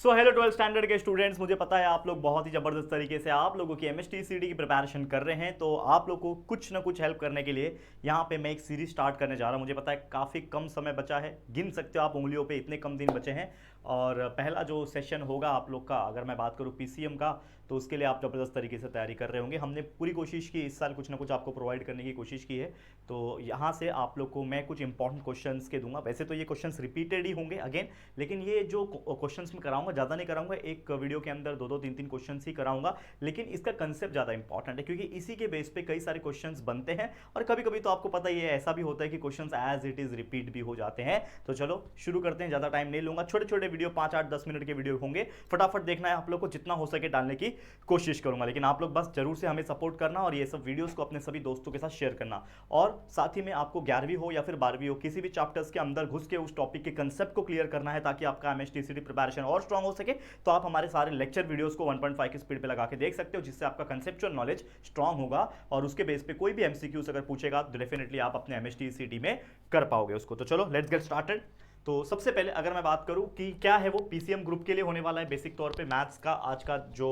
So hello 12th standard के students, मुझे पता है आप लोग बहुत ही ज़बरदस्त तरीके से आप लोगों की एमएसटीसीटी की प्रिपरेशन कर रहे हैं। तो आप लोग को कुछ ना कुछ हेल्प करने के लिए यहाँ पे मैं एक सीरीज स्टार्ट करने जा रहा हूँ। मुझे पता है काफ़ी कम समय बचा है, गिन सकते हो आप उंगलियों पे, इतने कम दिन बचे हैं। और पहला जो सेशन होगा आप लोग का, अगर मैं बात करूँ पीसीएम का, तो उसके लिए आप ज़बरदस्त तरीके से तैयारी कर रहे होंगे। हमने पूरी कोशिश की इस साल कुछ ना कुछ आपको प्रोवाइड करने की कोशिश की है। तो यहाँ से आप लोग को मैं कुछ इंपॉर्टेंट क्वेश्चंस के दूंगा। वैसे तो ये क्वेश्चंस रिपीटेड ही होंगे अगेन, लेकिन ये जो क्वेश्चंस मैं कराऊंगा ज़्यादा नहीं कराऊंगा, एक वीडियो के अंदर दो दो तीन तीन क्वेश्चंस ही कराऊंगा। लेकिन इसका कंसेप्ट ज़्यादा इंपॉर्टेंट है क्योंकि इसी के बेस पे कई सारे क्वेश्चंस बनते हैं। और कभी कभी तो आपको पता ही है, ऐसा भी होता है कि questions as it is repeat भी हो जाते हैं। तो चलो शुरू करते हैं, ज़्यादा टाइम नहीं लूंगा। छोटे छोटे वीडियो 5, 8, 10 मिनट के वीडियो होंगे, फटाफट देखना है आप लोग को, जितना हो सके डालने की कोशिश करूंगा। लेकिन आप लोग बस जरूर से हमें सपोर्ट करना और ये सब वीडियोस को अपने सभी दोस्तों के साथ शेयर करना। और साथ ही में आपको 11वीं हो या फिर 12वीं हो, किसी भी चैप्टर्स के अंदर घुस के उस टॉपिक के कंसेप्ट को क्लियर करना है ताकि आपका एमएसटीसीटी प्रिपरेशन और स्ट्रांग हो सके। तो आप हमारे सारे लेक्चर वीडियोस को 1.5 की स्पीड पे लगा के देख सकते हो, जिससे आपका कंसेप्चुअल नॉलेज स्ट्रांग होगा और उसके बेस पे कोई भी एमसीक्यूज अगर पूछेगा तो डेफिनेटली आप अपने एमएसटीसीटी में कर पाओगे उसको। तो चलो लेट्स गेट स्टार्टेड। तो सबसे पहले अगर मैं बात करूं कि क्या है वो पीसीएम ग्रुप के लिए होने वाला है, बेसिक तौर पे मैथ्स का आज का जो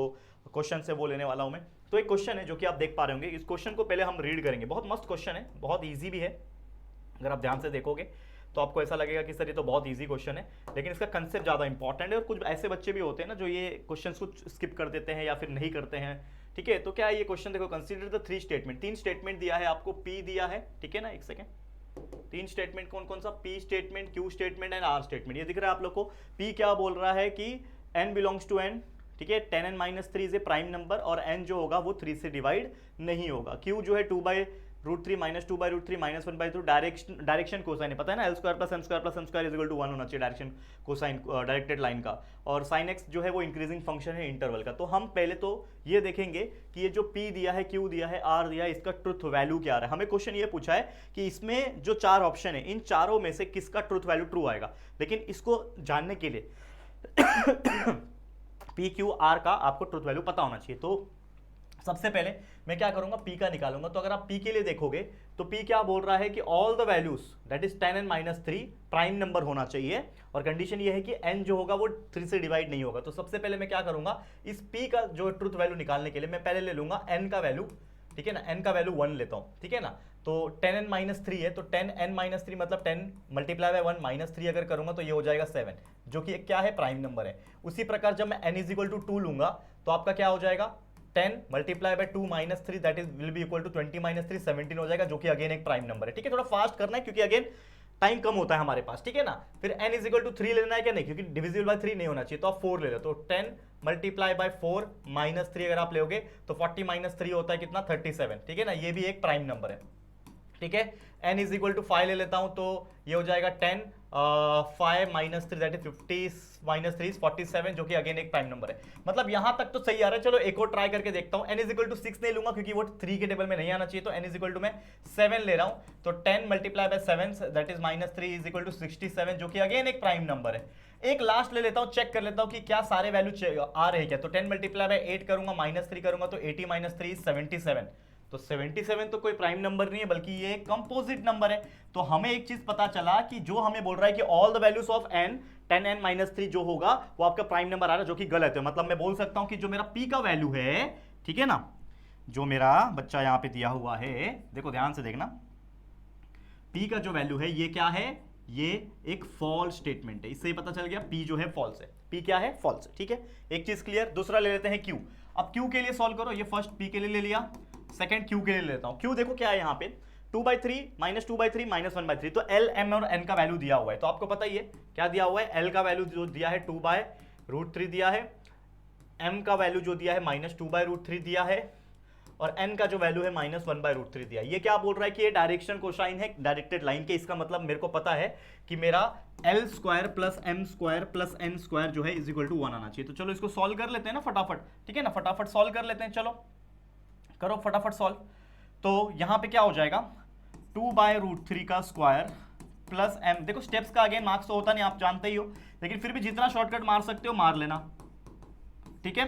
क्वेश्चन है वो लेने वाला हूं मैं। तो एक क्वेश्चन है जो कि आप देख पा रहे होंगे। इस क्वेश्चन को पहले हम रीड करेंगे। बहुत मस्त क्वेश्चन है, बहुत ईजी भी है। अगर आप ध्यान से देखोगे तो आपको ऐसा लगेगा कि सर ये तो बहुत ईजी क्वेश्चन है, लेकिन इसका कंसेप्ट ज़्यादा इंपॉर्टेंट है। और कुछ ऐसे बच्चे भी होते हैं ना जो ये क्वेश्चन को स्किप कर देते हैं या फिर नहीं करते हैं। ठीक है, तो क्या है ये क्वेश्चन, देखो कंसीडर द 3 स्टेटमेंट। 3 स्टेटमेंट दिया है आपको, पी दिया है, ठीक है ना, एक सेकेंड। 3 स्टेटमेंट कौन कौन सा, P statement, Q statement and R statement. ये दिख रहा है आप लोग को। पी क्या बोल रहा है कि n बिलोंग्स टू n, ठीक है, 10n-3 is a prime number और n जो होगा वो 3 से डिवाइड नहीं होगा। q जो है 2/√3 माइनस 2/√3 माइनस 1/2, डायरेक्शन कोसाइन पता है ना, L² + M² + M² is equal to 1 होना चाहिए डायरेक्शन कोसाइन डायरेक्टेड लाइन का। और साइन x जो है वो इंक्रीजिंग फंक्शन है इंटरवल का। तो हम पहले तो ये देखेंगे कि ये जो p दिया है, q दिया है, r दिया है, इसका ट्रुथ वैल्यू क्या आ रहा है। हमें क्वेश्चन ये पूछा है कि इसमें जो 4 ऑप्शन है इन चारों में से किसका ट्रुथ वैल्यू ट्रू आएगा। लेकिन इसको जानने के लिए पी क्यू आर का आपको ट्रुथ वैल्यू पता होना चाहिए। तो सबसे पहले मैं क्या करूंगा, पी का निकालूंगा। तो अगर आप पी के लिए देखोगे तो पी क्या बोल रहा है कि all the values that is 10n-3 prime number होना चाहिए और कंडीशन ये है कि n जो होगा वो 3 से डिवाइड नहीं होगा। तो सबसे पहले मैं क्या करूंगा, इस p का जो ट्रुथ वैल्यू निकालने के लिए मैं पहले ले लूंगा n का वैल्यू, ठीक है ना, n का वैल्यू 1 लेता हूं, ठीक है ना। तो 10n-3 है, तो 10n-3 मतलब 10 मल्टीप्लाई बाय 1 -3 अगर करूंगा तो ये हो जाएगा 7, जो कि क्या है, प्राइम नंबर है। उसी प्रकार जब मैं n = 2 लूंगा तो आपका क्या हो जाएगा, 10 multiply by 2 -3 that is will be equal to 20 -3 17 हो जाएगा, जो कि अगेन एक प्राइम नंबर है। ठीक है, थोड़ा फास्ट करना है क्योंकि अगेन टाइम कम होता है हमारे पास, ठीक है ना। फिर n = 3 लेना है क्या, नहीं, क्योंकि डिविजिबल बाय 3 नहीं होना चाहिए, तो आप 4 ले लो। तो 10 मल्टीप्लाई बाय 4 -3 अगर आप लोगे तो 40 -3 होता है कितना, 37, ठीक है ना। ये भी एक प्राइम नंबर है, ठीक है। n = 5 ले लेता हूं तो ये हो जाएगा 10 5 -3 दैट इज 50 -3 इज 47, जो कि अगेन एक प्राइम नंबर है। मतलब यहां तक तो सही आ रहा है। चलो एक और ट्राई करके देखता हूं। n = 6 नहीं लूंगा क्योंकि वो 3 के टेबल में नहीं आना चाहिए, तो n = मैं 7 ले रहा हूं। तो 10 multiply by 7 that is -3 is equal to 67, जो कि अगेन एक प्राइम नंबर है। एक लास्ट ले लेता हूं, चेक कर लेता हूं कि क्या सारे वैल्यू आ रहे हैं क्या। तो 10 मल्टीप्लाई बाय 8 करूंगा, -3 करूंगा तो 80 -3 इज 77। तो 77 तो कोई प्राइम नंबर नहीं है बल्कि ये एक कंपोजिट नंबर है। तो हमें एक चीज पता चला कि जो हमें बोल रहा है कि all the values of n 10n-3 जो होगा वो आपका प्राइम नंबर आ रहा है, जो कि गलत है। मतलब मैं बोल सकता हूं कि जो मेरा p का वैल्यू है, ठीक है ना, जो मेरा बच्चा यहां पे दिया हुआ है, देखो ध्यान से देखना, p का जो वैल्यू है ये क्या है, ये एक फॉल्स स्टेटमेंट है। इससे ही पता चल गया p जो है फॉल्स है। p क्या है, फॉल्स है, ठीक है। एक चीज क्लियर। दूसरा ले लेते हैं q। अब q के लिए सॉल्व करो। ये फर्स्ट p के लिए ले लिया, सेकंड q के लिए लेता हूं। q देखो क्या है यहाँ पे, 2/3 -2/3 -1/3, तो l, m और n का वैल्यू दिया हुआ है। तो आपको पता ही है क्या दिया हुआ है, l का वैल्यू जो दिया है 2/√3 दिया है, m का वैल्यू जो दिया है -2/√3 दिया है, और n का जो वैल्यू है -1/√3 दिया है। ये क्या बोल रहा है कि ये डायरेक्शन कोसाइन है डायरेक्टेड लाइन के। इसका मतलब मेरे को पता है कि मेरा L² + M² + N² जो है इज इक्वल टू 1 आना चाहिए। तो चलो इसको सॉल्व कर लेते हैं ना फटाफट, ठीक है ना, फटाफट सॉल्व कर लेते हैं। चलो करो फटाफट सॉल्व। तो यहां पे क्या हो जाएगा, 2/√3 का स्क्वायर प्लस m, देखो स्टेप्स का अगेन मार्क्स तो होता नहीं, आप जानते ही हो, लेकिन फिर भी जितना शॉर्टकट मार सकते हो मार लेना, ठीक है।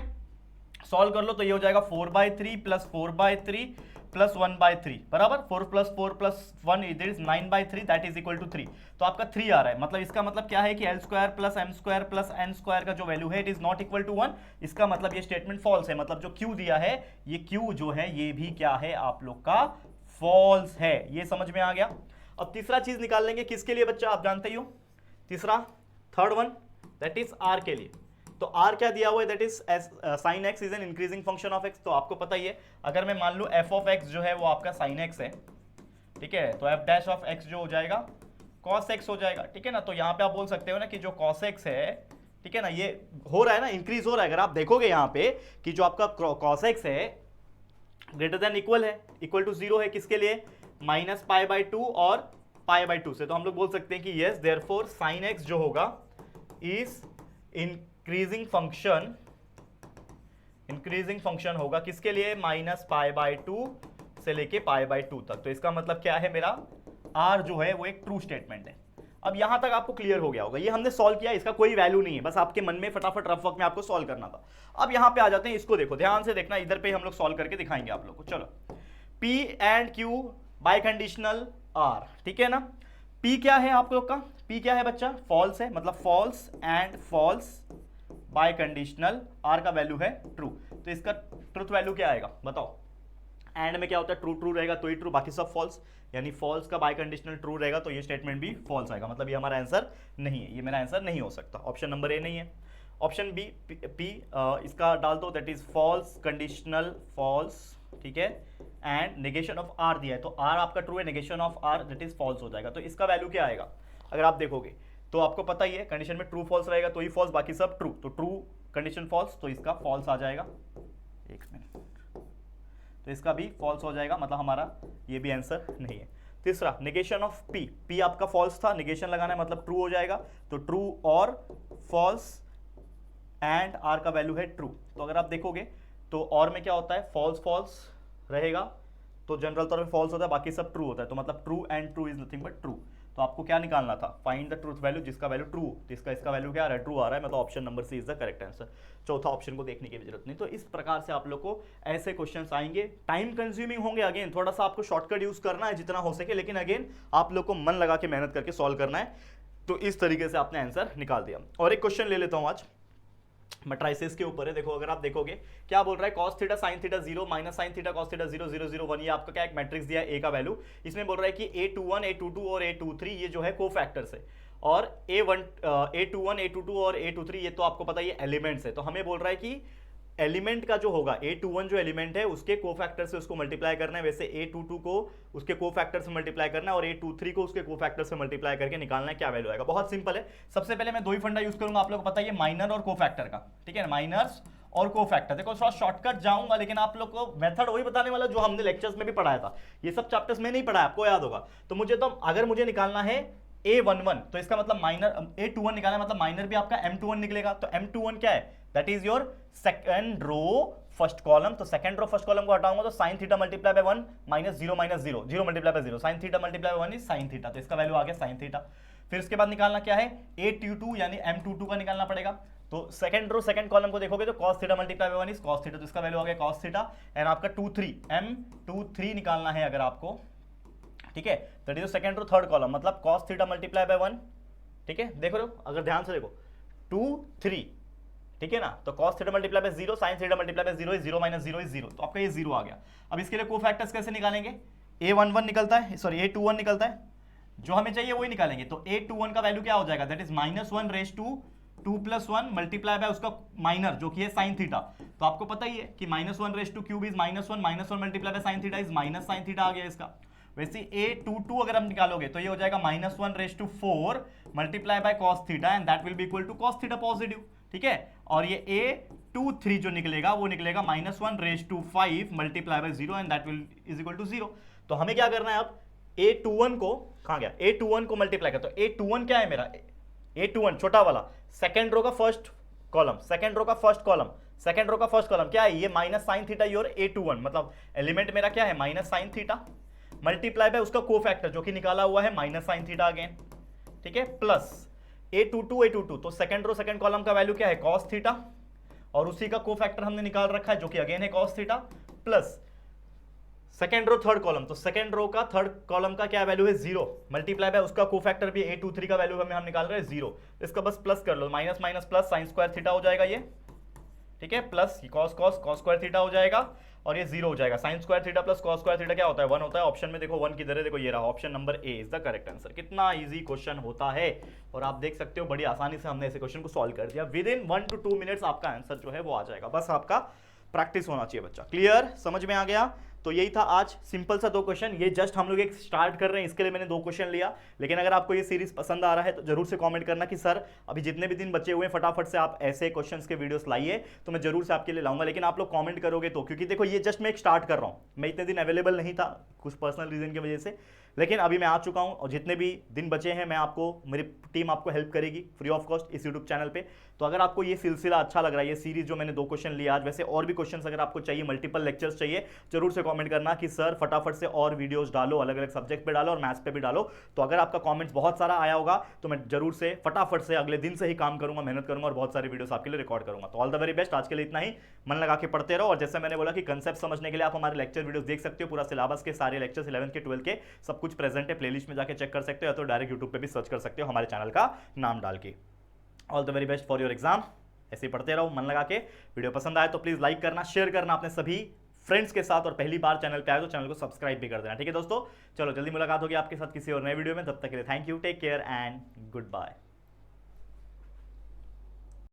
सॉल्व कर लो तो ये हो जाएगा 4/3 + 4/3 प्लस 1/3 बराबर 4 plus 4 plus 1 it is 9/3 that is equal to 3। तो आपका 3 आ रहा है, मतलब इसका मतलब क्या है कि L square plus M square plus N square का जो वैल्यू है it is not equal to 1। इसका मतलब ये स्टेटमेंट फॉल्स है, मतलब जो क्यू दिया है ये क्यू जो है ये भी क्या है आप लोग का फॉल्स है। ये समझ में आ गया। अब तीसरा चीज निकाल लेंगे किसके लिए बच्चा, आप जानते ही हो, तीसरा third one that is R के लिए। तो आर क्या दिया हुआ है, that is sine X is an increasing function of X. तो आपको पता ही है, अगर मैं मान लूं एफ ऑफ एक्स जो है वो आपका साइन एक्स है, ठीक है, तो एफ डैश ऑफ एक्स जो हो जाएगा कॉस एक्स हो जाएगा, ठीक है ना। तो यहां पे आप बोल सकते हो ना कि जो कॉस एक्स है, ठीक है ना, ये हो रहा है ना, इंक्रीज हो रहा है। अगर आप देखोगे यहां पे कि जो आपका कॉस एक्स है ग्रेटर देन इक्वल है, इक्वल टू 0 है, किसके लिए, माइनस π/2 और π/2 से। तो हम लोग बोल सकते हैं कि यस देयरफॉर साइन एक्स जो होगा इज इंक्रीजिंग फंक्शन होगा किसके लिए, माइनस π/2 से लेके π/2 तक। तो इसका मतलब क्या है, मेरा r जो है वो एक ट्रू स्टेटमेंट है। अब यहां तक आपको क्लियर हो गया होगा, ये हमने सॉल्व किया, इसका कोई वैल्यू नहीं है, बस आपके मन में फटाफट रफ वर्क में आपको सॉल्व करना था। अब यहां पे आ जाते हैं, इसको देखो ध्यान से देखना, इधर पे हम लोग सॉल्व करके दिखाएंगे आप लोग को। चलो P and Q bye conditional R, ठीक है ना। P क्या है आप लोग का, P क्या है बच्चा, फॉल्स है, मतलब false and false by conditional R का वैल्यू है ट्रू। तो इसका ट्रुथ वैल्यू क्या आएगा बताओ। एंड में क्या होता है, ट्रू ट्रू रहेगा तो ही ट्रू, बाकी सब फॉल्स, यानी फॉल्स का बाय कंडीशनल ट्रू रहेगा तो ये स्टेटमेंट भी फॉल्स आएगा, मतलब ये हमारा आंसर नहीं है, ये मेरा आंसर नहीं हो सकता। ऑप्शन नंबर ए नहीं है। ऑप्शन बी पी इसका डाल दो, that is false conditional false, ठीक है, एंड नेगेशन ऑफ आर दिया है, तो आर आपका ट्रू है, negation of R that is false हो जाएगा। तो इसका वैल्यू क्या आएगा, अगर आप देखोगे तो आपको पता ही है कंडीशन में ट्रू फॉल्स रहेगा तो ही फॉल्स, बाकी सब ट्रू, तो ट्रू कंडीशन फॉल्स, तो इसका फॉल्स आ जाएगा। एक मिनट, तो इसका भी फॉल्स हो जाएगा, मतलब हमारा ये भी आंसर नहीं है। तीसरा नेगेशन ऑफ पी, पी आपका फॉल्स था, नेगेशन लगाना है मतलब ट्रू हो जाएगा, तो ट्रू और फॉल्स एंड आर का वैल्यू है ट्रू। तो अगर आप देखोगे तो और में क्या होता है, फॉल्स फॉल्स रहेगा तो जनरल तौर पे फॉल्स होता है, बाकी सब ट्रू होता है, तो मतलब true and true is nothing but true. तो आपको क्या निकालना था, फाइंड द ट्रूथ वैल्यू जिसका वैल्यू ट्रू, तो इसका वैल्यू क्या आ रहा है, ट्रू आ रहा है, मतलब option number C is the correct answer. चौथा ऑप्शन को देखने की भी जरूरत नहीं। तो इस प्रकार से आप लोग को ऐसे क्वेश्चंस आएंगे, टाइम कंज्यूमिंग होंगे, अगेन थोड़ा सा आपको शॉर्टकट यूज करना है जितना हो सके, लेकिन अगेन आप लोग को मन लगा के मेहनत करके सॉल्व करना है। तो इस तरीके से आपने आंसर निकाल दिया। और एक क्वेश्चन ले लेता हूं आज, मैट्रिसेस के ऊपर है। देखो अगर आप देखोगे क्या बोल रहा है, cos theta sin theta 0 minus sin theta cos theta 0 0 0 1, ये आपका क्या एक मैट्रिक्स दिया है ए का वैल्यू। इसमें बोल रहा है कि a21 a22 और a23 ये जो है कोफैक्टर्स है, और a21 a22 और a23 ये तो आपको पता है ये एलिमेंट्स है। तो हमें बोल रहा है कि एलिमेंट का जो होगा a21 जो एलिमेंट है उसके कोफैक्टर से उसको मल्टीप्लाई करना है, वैसे a22 को उसके कोफैक्टर से मल्टीप्लाई करना है, और a23 को उसके कोफैक्टर से मल्टीप्लाई करके निकालना है क्या वैल्यू आएगा। बहुत सिंपल है। सबसे पहले मैं दो ही फंडा यूज करूंगा, आप लोगों को पता है माइनर और कोफैक्टर का, ठीक है, माइनर्स और कोफैक्टर। देखो थोड़ा शॉर्टकट जाऊंगा, लेकिन आप लोग को मेथड वही बताने वाला जो हमने लेक्चर्स में भी पढ़ाया था, ये सब चैप्टर्स में नहीं पढ़ाया, आपको याद होगा। तो मुझे तो अगर मुझे निकालना है a11 तो इसका मतलब माइनर, a21 निकालना मतलब माइनर भी आपका m21 निकलेगा। तो m21 क्या है, that is your second row first column. तो सेकंड रो फर्स्ट कॉलम को हटाऊंगा तो sin theta multiply by 1 minus 0 0 multiply by 0, sin theta multiply by 1 is sin theta, तो इसका वैल्यू आ गया sin थीटा। फिर इसके बाद निकालना क्या है, a22 यानी m22 का निकालना पड़ेगा। तो सेकंड रो सेकंड कॉलम को देखोगे तो cos theta multiply by 1 is cos theta, तो इसका वैल्यू आ गया cos थीटा। एंड आपका 23 m23 निकालना है अगर आपको, ठीक है, that is second row third column, मतलब cos थीटा मल्टीप्लाई बाय 1, ठीक है, देखो अगर ध्यान से देखो 2 3, ठीक है ना, तो cos theta multiply by 0 sin theta multiply by 0 is 0 minus 0 is 0, तो आपका ये 0 आ गया। अब इसके लिए कोफैक्टर्स कैसे निकालेंगे, a11 निकलता है, सॉरी a21 निकलता है, जो हमें चाहिए वही निकालेंगे। तो a21 का वैल्यू क्या हो जाएगा, that is -1 raise to 2 + 1 multiply by उसका माइनर जो कि है sin थीटा। तो आपको पता ही है कि -1 raise to cube is -1 multiply by sin theta is minus sin theta आ गया इसका। वैसे a22 अगर हम निकालोगे तो ये हो जाएगा -1 raise to 4 multiply by cos theta and that will be equal to cos theta positive, ठीक है। और ये a23 जो निकलेगा वो निकलेगा -1 raise to 5 multiply by 0 and that will is equal to 0। तो हमें क्या करना है, अब a21 को कहां गया, a21 को मल्टीप्लाई कर, तो a21 क्या है मेरा, a21 छोटा वाला सेकंड रो का फर्स्ट कॉलम, सेकंड रो का फर्स्ट कॉलम, सेकंड रो का फर्स्ट कॉलम क्या है, ये minus sin theta your a21, मतलब एलिमेंट मेरा क्या है minus sin theta multiply by उसका कोफैक्टर जो कि निकाला हुआ है माइनस sin थीटा अगेन, ठीक है, प्लस a22 तो सेकंड रो सेकंड कॉलम का वैल्यू क्या है cos थीटा, और उसी का कोफैक्टर हमने निकाल रखा है जो कि अगेन है cos theta, plus second row third column, तो सेकेंड रो का थर्ड कॉलम का क्या वैल्यू है 0, मल्टीप्लाई बाय उसका कोफैक्टर भी 823 का वैल्यू हमें हम निकाल रहे हैं 0, इसका बस प्लस कर लो, minus minus plus sine square theta हो जाएगा ये, ठीक है, plus cos cos cos square theta हो जाएगा और ये 0 हो जाएगा। Sine square theta plus cos square theta क्या होता है 1 होता है। ऑप्शन में देखो 1 किधर है, देखो ये रहा, option number A is the correct answer. कितना इजी क्वेश्चन होता है और आप देख सकते हो बड़ी आसानी से हमने ऐसे क्वेश्चन को सॉल्व कर दिया। विद इन 1 to 2 मिनट्स आपका आंसर जो है वो आ जाएगा, बस आपका प्रैक्टिस होना चाहिए बच्चा। क्लियर, समझ में आ गया? तो यही था आज, सिंपल सा 2 क्वेश्चन। ये जस्ट हम लोग एक स्टार्ट कर रहे हैं, इसके लिए मैंने 2 क्वेश्चन लिया। लेकिन अगर आपको ये सीरीज पसंद आ रहा है तो जरूर से कमेंट करना कि सर अभी जितने भी दिन बचे हुए हैं फटाफट से आप ऐसे क्वेश्चंस के वीडियोस लाइए, तो मैं जरूर से आपके लिए लाऊंगा। लेकिन आप लोग कमेंट करोगे तो, क्योंकि देखो ये जस्ट मैं एक स्टार्ट कर रहा हूँ, मैं इतने दिन अवेलेबल नहीं था कुछ पर्सनल रीजन की वजह से, लेकिन अभी मैं आ चुका हूं और जितने भी दिन बचे हैं मैं आपको, मेरी टीम आपको हेल्प करेगी फ्री ऑफ कॉस्ट इस यूट्यूब चैनल पे। तो अगर आपको ये सिलसिला अच्छा लग रहा है, ये सीरीज जो मैंने 2 क्वेश्चन लिया आज, वैसे और भी क्वेश्चंस अगर आपको चाहिए, मल्टीपल लेक्चर्स चाहिए, जरूर से कमेंट करना कि सर फटाफट से और वीडियोस डालो, अलग अलग सब्जेक्ट पे डालो और मैथ्स पे भी डालो। तो अगर आपका कमेंट्स बहुत सारा आया होगा तो मैं जरूर से फटाफट से अगले दिन से ही काम करूंगा, मेहनत करूंगा और बहुत सारी वीडियोस आपके लिए रिकॉर्ड करूंगा। तो ऑल द वेरी बेस्ट, आज के लिए इतना ही, मन लगा के पढ़ते रहो। और जैसे मैंने बोला कि कंसेप्ट समझने के लिए आप हमारे लेक्चर वीडियोस देख सकते हो, पूरा सिलेबस के सारे लेक्चर्स 11th के 12th के सब कुछ प्रेजेंट है, प्लेलिस्ट में जाके चेक कर सकते हो, या तो डायरेक्ट यूट्यूब पे भी सर्च कर सकते हो हमारे चैनल का नाम डाल के। All the very best for your exam, ऐसे ही पढ़ते रहो मन लगा के। वीडियो पसंद आए तो प्लीज लाइक करना, शेयर करना अपने सभी फ्रेंड्स के साथ, और पहली बार चैनल पे आए तो चैनल को सब्सक्राइब भी कर देना, ठीक है दोस्तों। चलो जल्दी मुलाकात होगी आपके साथ किसी और नए वीडियो में, तब तक के लिए thank you, take care and good bye.